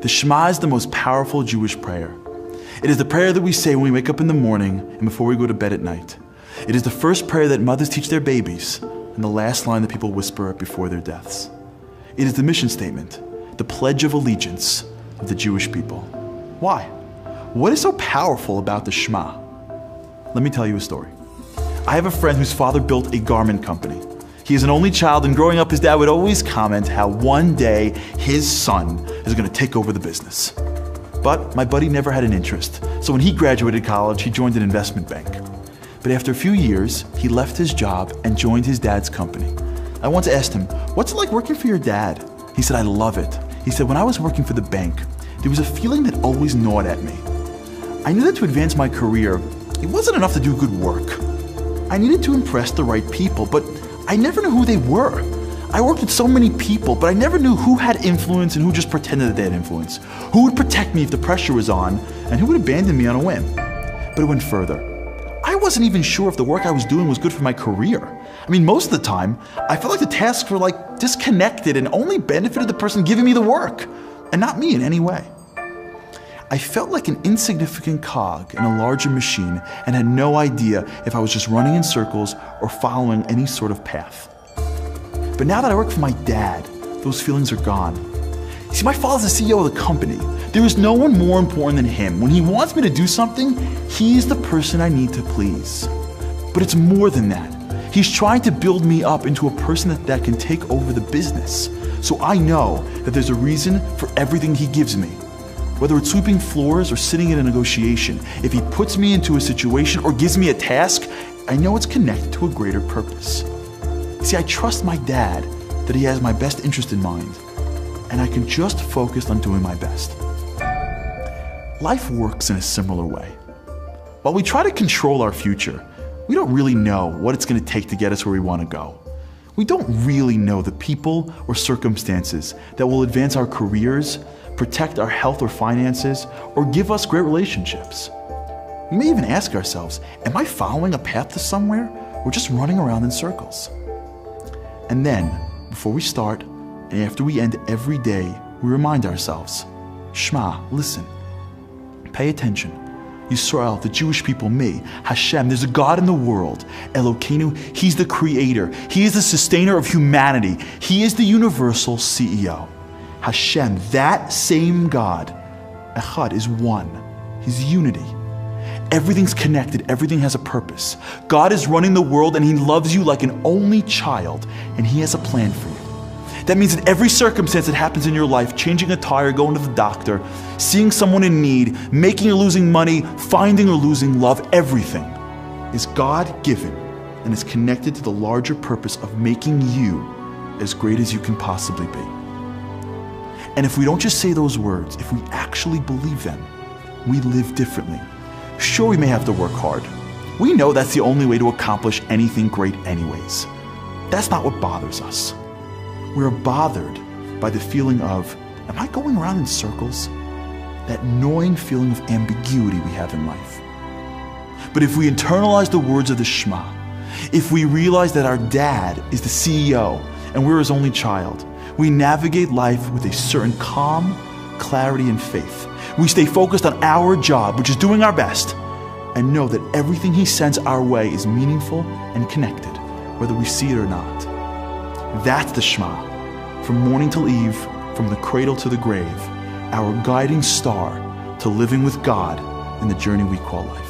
Shema is the most powerful Jewish prayer. It is the prayer that we say when we wake up in the morning and before we go to bed at night. It is the first prayer that mothers teach their babies and the last line that people whisper before their deaths. It is the mission statement, the pledge of allegiance of the Jewish people. Why? What is so powerful about the Shema? Let me tell you a story. I have a friend whose father built a garment company. He is an only child, and growing up, his dad would always comment how one day his son is going to take over the business. But my buddy never had an interest, so when he graduated college, he joined an investment bank. But after a few years, he left his job and joined his dad's company. I once asked him, "What's it like working for your dad?" He said, "I love it." He said, "When I was working for the bank, there was a feeling that always gnawed at me. I knew that to advance my career, it wasn't enough to do good work. I needed to impress the right people, but I never knew who they were. I worked with so many people, but I never knew who had influence and who just pretended that they had influence. Who would protect me if the pressure was on, and who would abandon me on a whim." But it went further. I wasn't even sure if the work I was doing was good for my career. I mean, most of the time, I felt like the tasks were disconnected and only benefited the person giving me the work, and not me in any way. I felt like an insignificant cog in a larger machine and had no idea if I was just running in circles or following any sort of path. But now that I work for my dad, those feelings are gone. See, my father's the CEO of the company. There is no one more important than him. When he wants me to do something, he's the person I need to please. But it's more than that. He's trying to build me up into a person that can take over the business. So I know that there's a reason for everything he gives me. Whether it's sweeping floors or sitting in a negotiation, if he puts me into a situation or gives me a task, I know it's connected to a greater purpose. See, I trust my dad that he has my best interest in mind, and I can just focus on doing my best. Life works in a similar way. While we try to control our future, we don't really know what it's going to take to get us where we want to go. We don't really know the people or circumstances that will advance our careers, protect our health or finances, or give us great relationships. We may even ask ourselves, am I following a path to somewhere or just running around in circles? And then, before we start, and after we end every day, we remind ourselves, Shema, listen, pay attention. Yisrael, the Jewish people, me, Hashem, there's a God in the world, Elokeinu, He's the creator, He is the sustainer of humanity, He is the universal CEO. Hashem, that same God, Echad, is one. He's unity. Everything's connected, everything has a purpose. God is running the world and He loves you like an only child, and He has a plan for you. That means that every circumstance that happens in your life, changing a tire, going to the doctor, seeing someone in need, making or losing money, finding or losing love, everything is God-given and is connected to the larger purpose of making you as great as you can possibly be. And if we don't just say those words, if we actually believe them, we live differently. Sure, we may have to work hard. We know that's the only way to accomplish anything great anyways. That's not what bothers us. We're bothered by the feeling of, am I going around in circles? That gnawing feeling of ambiguity we have in life. But if we internalize the words of the Shema, if we realize that our dad is the CEO and we're his only child, we navigate life with a certain calm, clarity, and faith. We stay focused on our job, which is doing our best, and know that everything He sends our way is meaningful and connected, whether we see it or not. That's the Shema. From morning till eve, from the cradle to the grave, our guiding star to living with God in the journey we call life.